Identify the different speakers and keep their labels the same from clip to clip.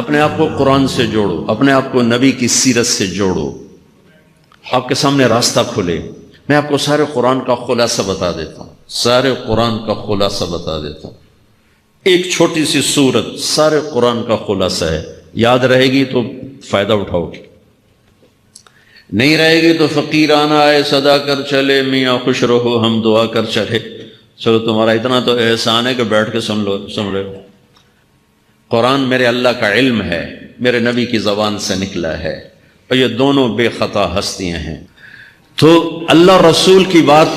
Speaker 1: اپنے آپ کو قرآن سے جوڑو، اپنے آپ کو نبی کی سیرت سے جوڑو، آپ کے سامنے راستہ کھلے۔ میں آپ کو سارے قرآن کا خلاصہ بتا دیتا ہوں، سارے قرآن کا خلاصہ بتا دیتا ہوں۔ ایک چھوٹی سی سورت سارے قرآن کا خلاصہ ہے، یاد رہے گی تو فائدہ اٹھاؤ گی، نہیں رہے گی تو فقیرانہ آئے صدا کر چلے، میاں خوش رہو ہم دعا کر چلے۔ چلو تمہارا اتنا تو احسان ہے کہ بیٹھ کے سن رہے ہو۔ قرآن میرے اللہ کا علم ہے، میرے نبی کی زبان سے نکلا ہے، اور یہ دونوں بے خطا ہستیاں ہیں۔ تو اللہ رسول کی بات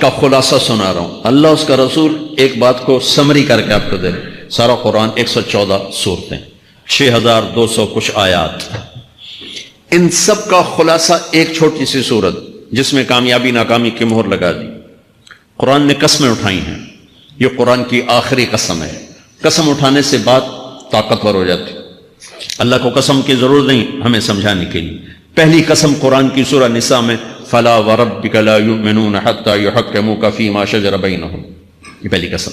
Speaker 1: کا خلاصہ سنا رہا ہوں، اللہ اس کا رسول ایک بات کو سمری کر کے آپ کو دے رہے۔ سارا قرآن 114 سورتیں، 6200 کچھ آیات، ان سب کا خلاصہ ایک چھوٹی سی سورت جس میں کامیابی ناکامی کی مہر لگا دی۔ قرآن نے قسمیں اٹھائی ہیں، یہ قرآن کی آخری قسم ہے۔ قسم اٹھانے سے بات طاقتور ہو جاتی، اللہ کو قسم کی ضرورت نہیں ہمیں سمجھانے کے لیے۔ پہلی قسم قرآن کی سورہ نساء میں فَلَا وَرَبِّكَ لَا يُؤْمِنُونَ حَتَّى يُحَكِّمُوكَ فِي مَا شَجَرَ بَيْنَهُمْ، یہ پہلی قسم۔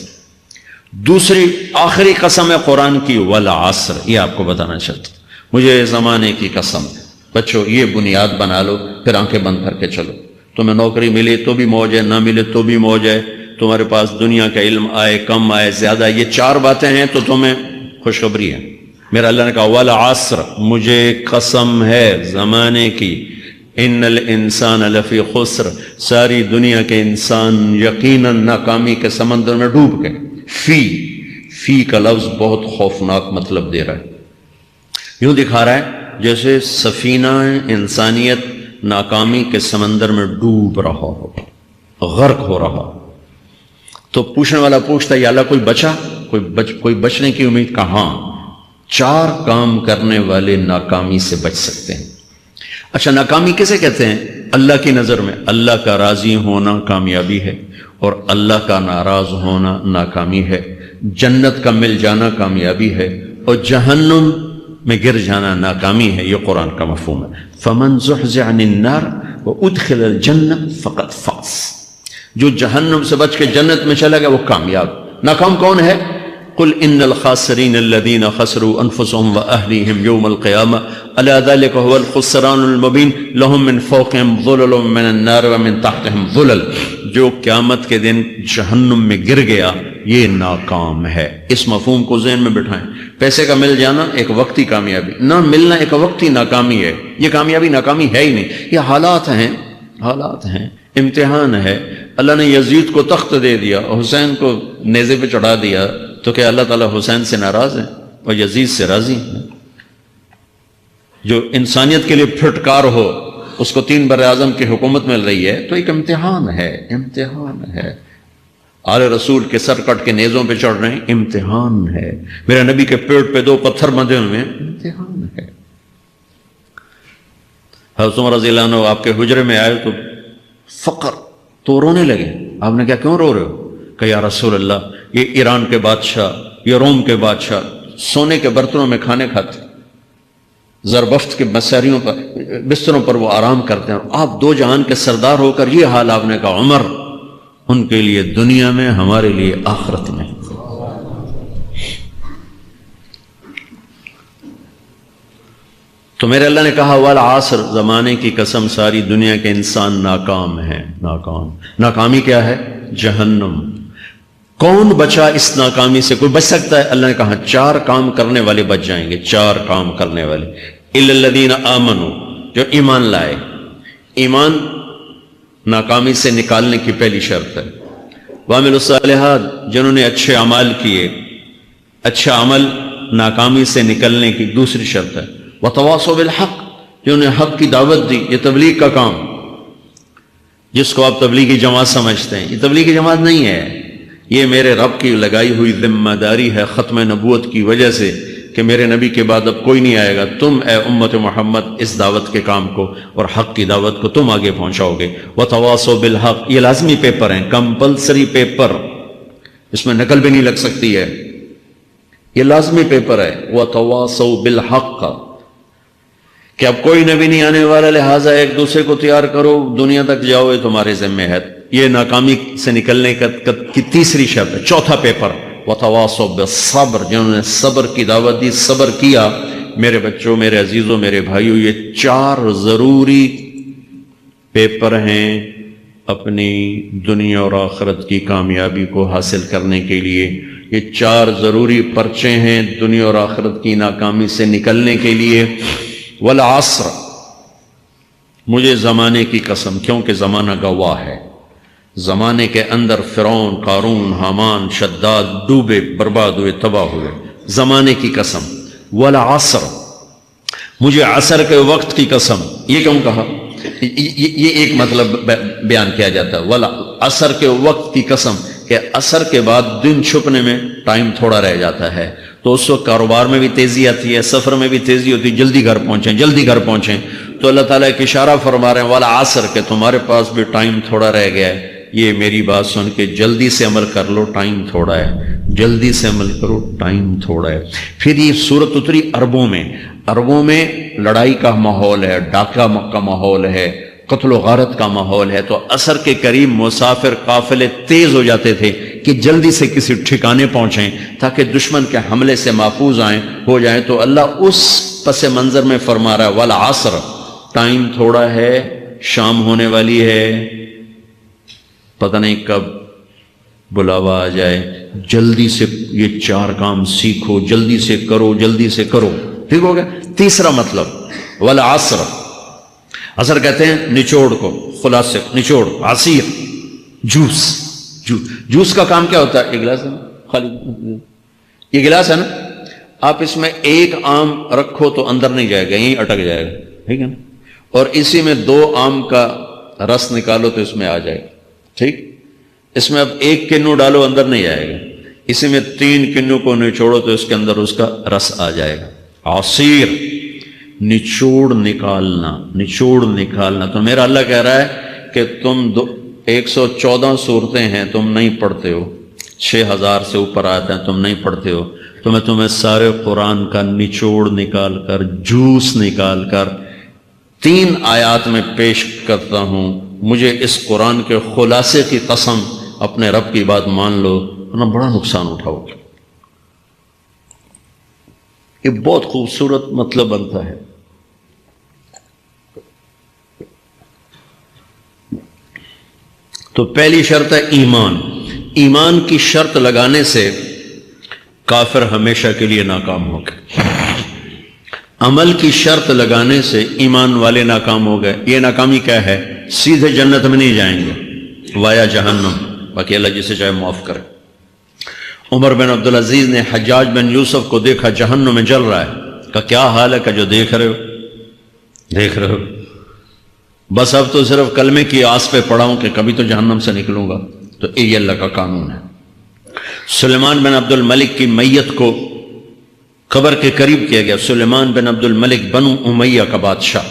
Speaker 1: دوسری آخری قسم ہے قرآن کی وَالْعَصْرِ، یہ آپ کو بتانا چاہتا ہوں، مجھے زمانے کی قسم ہے۔ بچوں یہ بنیاد بنا لو، پھر آنکھیں بند کر کے چلو۔ تمہیں نوکری ملے تو بھی موج ہے، نہ ملے تو بھی موج ہے، تمہارے پاس دنیا کا علم آئے کم آئے زیادہ، یہ چار باتیں ہیں تو تمہیں خوشخبری ہے۔ میرا اللہ نے کہا والعصر، مجھے قسم ہے زمانے کی، ان الانسان لفی خسر، ساری دنیا کے انسان یقیناً ناکامی کے سمندر میں ڈوب گئے۔ فی کا لفظ بہت خوفناک مطلب دے رہا ہے، یوں دکھا رہا ہے جیسے سفینہ انسانیت ناکامی کے سمندر میں ڈوب رہا ہو، غرق ہو رہا۔ تو پوچھنے والا پوچھتا ہے یا اللہ کوئی بچا، کوئی بچنے کی امید؟ کہاں؟ چار کام کرنے والے ناکامی سے بچ سکتے ہیں۔ اچھا ناکامی کسے کہتے ہیں اللہ کی نظر میں؟ اللہ کا راضی ہونا کامیابی ہے، اور اللہ کا ناراض ہونا ناکامی ہے۔ جنت کا مل جانا کامیابی ہے، اور جہنم میں گر جانا ناکامی ہے، یہ قرآن کا مفہوم ہے۔ فَمَنْ زُحْزِحَ عَنِ النَّارِ وَأُدْخِلَ الْجَنَّةَ فَقَدْ فَازَ، جو جہنم سے بچ کے جنت میں چلا گیا وہ کامیاب۔ ناکام کون ہے؟ قل ان الخاسرین الذین خسروا انفسهم واہلیہم یوم القیامہ الا ذلک هو الخسران المبین لهم من فوقهم ظلل من النار ومن تحتهم ظلل، جو قیامت کے دن جہنم میں گر گیا یہ ناکام ہے۔ اس مفہوم کو ذہن میں بٹھائیں۔ پیسے کا مل جانا ایک وقتی کامیابی، نہ ملنا ایک وقتی ناکامی ہے، یہ کامیابی ناکامی ہے ہی نہیں، یہ حالات ہیں، امتحان ہے۔ اللہ نے یزید کو تخت دے دیا، حسین کو نیزے پہ چڑھا دیا، تو کیا اللہ تعالیٰ حسین سے ناراض ہے اور یزید سے راضی ہے؟ جو انسانیت کے لیے پھٹکار ہو اس کو 3 براعظم کی حکومت مل رہی ہے تو ایک امتحان ہے۔ آل رسول کے سر کٹ کے نیزوں پہ چڑھ رہے ہیں، امتحان ہے۔ میرے نبی کے پیٹ پہ 2 پتھر بندھے ہوئے ہیں، امتحان ہے۔ حضرت عمر رضی اللہ عنہ آپ کے حجرے میں آئے تو فقر تو رونے لگے۔ آپ نے کہا کیوں رو رہے ہو؟ کہ یا رسول اللہ یہ ایران کے بادشاہ، یہ روم کے بادشاہ سونے کے برتنوں میں کھانے کھاتے، زربفت کے بستروں پر وہ آرام کرتے ہیں، اور آپ 2 جہان کے سردار ہو کر یہ حال۔ آپ نے کہا عمر ان کے لیے دنیا میں، ہمارے لیے آخرت میں۔ تو میرے اللہ نے کہا والعصر، زمانے کی قسم ساری دنیا کے انسان ناکام ہیں، ناکامی کیا ہے؟ جہنم۔ کون بچا اس ناکامی سے؟ کوئی بچ سکتا ہے؟ اللہ نے کہا 4 کام کرنے والے بچ جائیں گے، 4 کام کرنے والے۔ الا الذین آمنوا، جو ایمان لائے۔ ایمان ناکامی سے نکالنے کی پہلی شرط ہے۔ وعملوا الصالحات، جنہوں نے اچھے اعمال کیے، اچھا عمل ناکامی سے نکلنے کی دوسری شرط ہے۔ وتواصوا بالحق، جنہوں نے حق کی دعوت دی، یہ تبلیغ کا کام۔ جس کو آپ تبلیغی جماعت سمجھتے ہیں، یہ تبلیغی جماعت نہیں ہے، یہ میرے رب کی لگائی ہوئی ذمہ داری ہے ختم نبوت کی وجہ سے کہ میرے نبی کے بعد اب کوئی نہیں آئے گا، تم اے امت محمد اس دعوت کے کام کو اور حق کی دعوت کو تم آگے پہنچاؤ گے۔ وتواصوا بالحق، یہ لازمی پیپر ہیں، کمپلسری پیپر، اس میں نقل بھی نہیں لگ سکتی ہے، یہ لازمی پیپر ہے۔ وتواصوا بالحق، کہ اب کوئی نبی نہیں آنے والا، لہٰذا ایک دوسرے کو تیار کرو، دنیا تک جاؤ، یہ تمہارے ذمہ ہے۔ یہ ناکامی سے نکلنے کی تیسری شرط ہے۔ چوتھا پیپر وتواصوا بالصبر، جنہوں نے صبر کی دعوت دی، صبر کیا، میرے بچوں، میرے عزیزوں، میرے بھائیوں، یہ 4 ضروری پیپر ہیں اپنی دنیا اور آخرت کی کامیابی کو حاصل کرنے کے لیے. یہ 4 ضروری پرچے ہیں دنیا اور آخرت کی ناکامی سے نکلنے کے لیے. والعصر، مجھے زمانے کی قسم، کیونکہ زمانہ گواہ ہے. زمانے کے اندر فرعون، قارون، حامان، شداد ڈوبے، برباد ہوئے، تباہ ہوئے. زمانے کی قسم. والعصر، مجھے عصر کے وقت کی قسم. یہ کیوں کہا؟ یہ ایک مطلب بیان کیا جاتا ہے. والعصر کے وقت کی قسم کہ عصر کے بعد دن چھپنے میں ٹائم تھوڑا رہ جاتا ہے، تو اس وقت کاروبار میں بھی تیزی آتی ہے، سفر میں بھی تیزی ہوتی ہے، جلدی گھر پہنچیں، جلدی گھر پہنچیں. تو اللہ تعالیٰ ایک اشارہ فرما رہے ہیں والعصر، کہ تمہارے پاس بھی ٹائم تھوڑا رہ گیا ہے. یہ میری بات سن کے جلدی سے عمل کر لو، ٹائم تھوڑا ہے. جلدی سے عمل کرو، ٹائم تھوڑا ہے. پھر یہ سورت اتری عربوں میں. عربوں میں لڑائی کا ماحول ہے، ڈاکہ کا ماحول ہے، قتل و غارت کا ماحول ہے. تو عصر کے قریب مسافر قافلے تیز ہو جاتے تھے کہ جلدی سے کسی ٹھکانے پہنچیں تاکہ دشمن کے حملے سے محفوظ ہو جائیں. تو اللہ اس پس منظر میں فرما رہا ہے والعصر، ٹائم تھوڑا ہے، شام ہونے والی ہے، پتہ نہیں کب بلاوا آ جائے. جلدی سے یہ 4 کام سیکھو، جلدی سے کرو، جلدی سے کرو. ٹھیک ہو گیا. تیسرا مطلب والعصر، عصر کہتے ہیں نچوڑ کو، خلاصے، نچوڑ، عصیر، جوس. جوس کا کام کیا ہوتا ہے؟ یہ گلاس ہے نا، خالی یہ گلاس ہے نا، آپ اس میں ایک آم رکھو تو اندر نہیں جائے گا، یہیں اٹک جائے گا، ٹھیک ہے نا. اور اسی میں 2 آم کا رس نکالو تو اس میں آ جائے گا. ٹھیک. اس میں اب 1 کنو ڈالو، اندر نہیں آئے گا. اسی میں 3 کنو کو نچوڑو تو اس کے اندر اس کا رس آ جائے گا. عصیر، نچوڑ نکالنا، نچوڑ نکالنا. تو میرا اللہ کہہ رہا ہے کہ تم 114 صورتیں ہیں تم نہیں پڑھتے ہو، 6000 سے اوپر آتے ہیں تم نہیں پڑھتے ہو، تو میں تمہیں سارے قرآن کا نچوڑ نکال کر، جوس نکال کر 3 آیات میں پیش کرتا ہوں. مجھے اس قرآن کے خلاصے کی قسم، اپنے رب کی بات مان لو ورنہ بڑا نقصان اٹھاؤ گے. یہ بہت خوبصورت مطلب بنتا ہے. تو پہلی شرط ہے ایمان. ایمان کی شرط لگانے سے کافر ہمیشہ کے لیے ناکام ہو گئے. عمل کی شرط لگانے سے ایمان والے ناکام ہو گئے. یہ ناکامی کیا ہے؟ سیدھے جنت میں نہیں جائیں گے، وایا جہنم. باقی اللہ جسے چاہے معاف کرے. عمر بن عبدالعزیز نے حجاج بن یوسف کو دیکھا جہنم میں جل رہا ہے، کہا کیا حال ہے؟ کہ جو دیکھ رہے ہو بس اب تو صرف کلمے کی آس پہ پڑا ہوں کہ کبھی تو جہنم سے نکلوں گا. تو یہ اللہ کا قانون ہے. سلیمان بن عبد الملک کی میت کو قبر کے قریب کیا گیا. سلیمان بن عبد الملک بنو امیہ کا بادشاہ.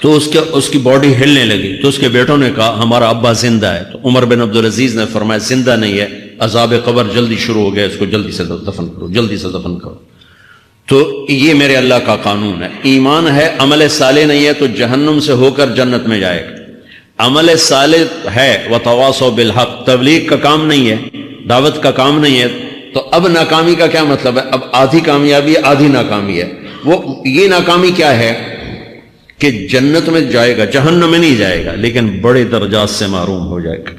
Speaker 1: تو اس کی باڈی ہلنے لگی. تو اس کے بیٹوں نے کہا ہمارا ابا زندہ ہے. تو عمر بن عبدالعزیز نے فرمایا زندہ نہیں ہے، عذاب قبر جلدی شروع ہو گیا، اس کو جلدی سے دفن کرو، جلدی سے دفن کرو. تو یہ میرے اللہ کا قانون ہے. ایمان ہے، عمل صالح نہیں ہے تو جہنم سے ہو کر جنت میں جائے گا. عمل صالح ہے وتواصوا بالحق، تبلیغ کا کام نہیں ہے، دعوت کا کام نہیں ہے. تو اب ناکامی کا کیا مطلب ہے؟ اب آدھی کامیابی ہے، آدھی ناکامی ہے. وہ یہ ناکامی کیا ہے کہ جنت میں جائے گا، جہنم میں نہیں جائے گا، لیکن بڑے درجات سے محروم ہو جائے گا،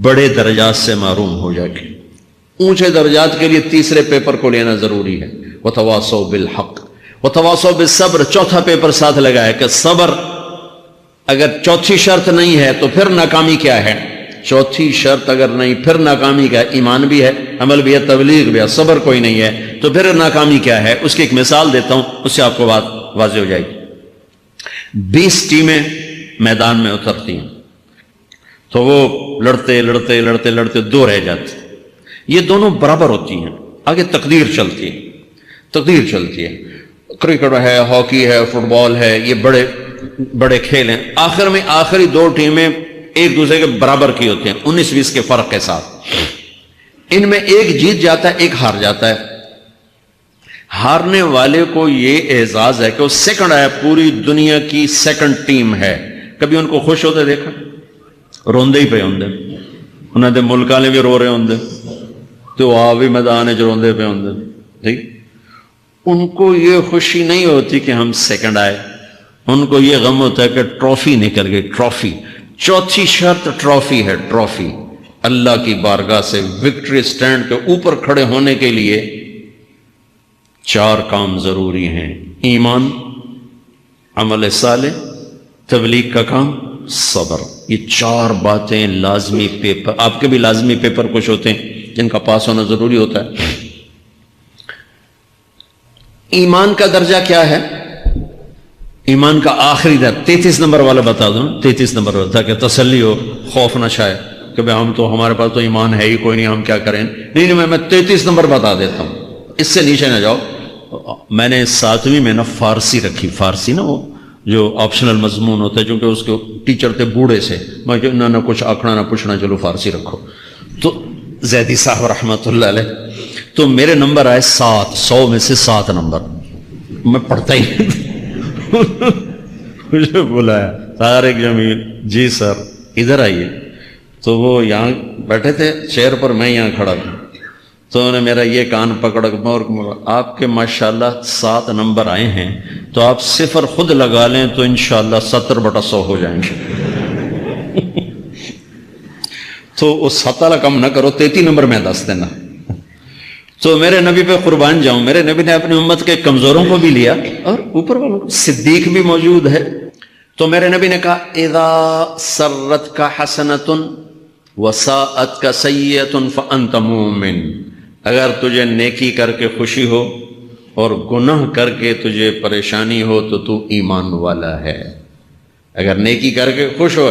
Speaker 1: بڑے درجات سے محروم ہو جائے گا. اونچے درجات کے لیے تیسرے پیپر کو لینا ضروری ہے، وتواصوا بالحق وتواصوا بالصبر. چوتھا پیپر ساتھ لگا ہے کہ صبر. اگر چوتھی شرط نہیں ہے تو پھر ناکامی کیا ہے؟ چوتھی شرط اگر نہیں پھر ناکامی کیا ہے؟ ایمان بھی ہے، عمل بھی ہے، تبلیغ بھی ہے، صبر کوئی نہیں ہے تو پھر ناکامی کیا ہے؟ اس کی ایک مثال دیتا ہوں، اس سے آپ کو بات واضح ہو جائے گی. 20 ٹیمیں میدان میں اترتی ہیں تو وہ لڑتے لڑتے لڑتے لڑتے 2 رہ جاتے. یہ دونوں برابر ہوتی ہیں. آگے تقدیر چلتی ہے، تقدیر چلتی ہے. کرکٹ ہے، ہاکی ہے، فٹ بال ہے، یہ بڑے بڑے کھیل ہیں. آخر میں آخری 2 ٹیمیں ایک دوسرے کے برابر کی ہوتی ہیں 19-20 کے فرق کے ساتھ. ان میں ایک جیت جاتا ہے، ایک ہار جاتا ہے. ہارنے والے کو یہ اعزاز ہے کہ وہ سیکنڈ ہے، پوری دنیا کی سیکنڈ ٹیم ہے. کبھی ان کو خوش ہوتے دیکھا؟ روندے ہی پہ ہوندے، انہوں نے ملک والے بھی رو رہے ہوندے تو آ بھی میدان روندے پہ ہوندے. ٹھیک. ان کو یہ خوشی نہیں ہوتی کہ ہم سیکنڈ آئے، ان کو یہ غم ہوتا ہے کہ ٹرافی نکل گئی، ٹرافی۔ چوتھی شرط ٹرافی ہے، ٹرافی۔ اللہ کی بارگاہ سے وکٹری سٹینڈ کے اوپر کھڑے ہونے کے لیے 4 کام ضروری ہیں: ایمان، عمل صالح، تبلیغ کا کام، صبر۔ یہ 4 باتیں لازمی پیپر، آپ کے بھی لازمی پیپر کچھ ہوتے ہیں جن کا پاس ہونا ضروری ہوتا ہے۔ ایمان کا درجہ کیا ہے؟ ایمان کا آخری درجہ 33 نمبر والا بتا دوں، 33 نمبر والا، تاکہ تسلی ہو، خوف نہ شائے کہ بھئی ہم تو، ہمارے پاس تو ایمان ہے ہی کوئی نہیں، ہم کیا کریں۔ نہیں، میں 33 نمبر بتا دیتا ہوں، اس سے نیچے نہ جاؤ۔ میں نے 7ویں میں نا فارسی رکھی، فارسی نا وہ جو آپشنل مضمون ہوتا ہے، چونکہ اس کے ٹیچر تھے بوڑھے سے، میں کہ نہ کچھ آکھنا نہ پوچھنا، چلو فارسی رکھو۔ تو زیدی صاحب رحمۃ اللہ علیہ، تو میرے نمبر آئے 7، 100 میں سے 7 نمبر، میں پڑھتا ہی مجھے بلایا طارق جمیل، جی سر ادھر آئیے۔ تو وہ یہاں بیٹھے تھے چیئر پر، میں یہاں کھڑا تھا، تو انہوں نے میرا یہ کان پکڑا، آپ کے ماشاءاللہ 7 نمبر آئے ہیں، تو آپ 0 خود لگا لیں تو انشاءاللہ 70/100 ہو جائیں گے۔ تو وہ 7 والا کم نہ کرو، 33 نمبر میں دس دینا۔ تو میرے نبی پہ قربان جاؤں، میرے نبی نے اپنی امت کے کمزوروں کو بھی لیا اور اوپر والوں کو، صدیق بھی موجود ہے۔ تو میرے نبی نے کہا اذا سرت کا حسنۃ وساءت کا سیئۃ فانت مومن، اگر تجھے نیکی کر کے خوشی ہو اور گناہ کر کے تجھے پریشانی ہو تو تو ایمان والا ہے۔ اگر نیکی کر کے خوش ہو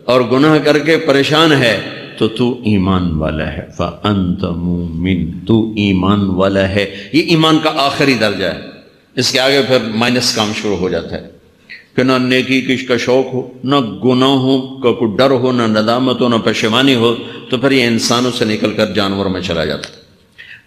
Speaker 1: اور گناہ کر کے پریشان ہے تو تو ایمان والا ہے، فأنت مومن، تو ایمان والا ہے۔ یہ ایمان کا آخری درجہ ہے، اس کے آگے پھر مائنس کام شروع ہو جاتا ہے کہ نہ نیکی کش کا شوق ہو، نہ گناہوں کا کوئی ڈر ہو، نہ ندامت ہو، نہ پشیمانی ہو، تو پھر یہ انسانوں سے نکل کر جانور میں چلا جاتا ہے۔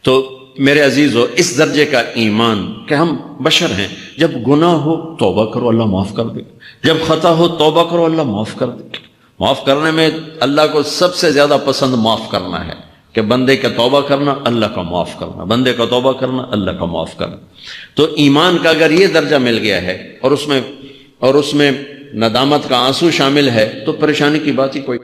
Speaker 1: تو میرے عزیزو، اس درجے کا ایمان کہ ہم بشر ہیں، جب گناہ ہو توبہ کرو اللہ معاف کر دے، جب خطا ہو توبہ کرو اللہ معاف کر دے۔ معاف کرنے میں اللہ کو سب سے زیادہ پسند معاف کرنا ہے، کہ بندے کا توبہ کرنا، اللہ کا معاف کرنا، بندے کا توبہ کرنا، اللہ کا معاف کرنا۔ تو ایمان کا اگر یہ درجہ مل گیا ہے اور اس میں ندامت کا آنسو شامل ہے تو پریشانی کی بات ہی کوئی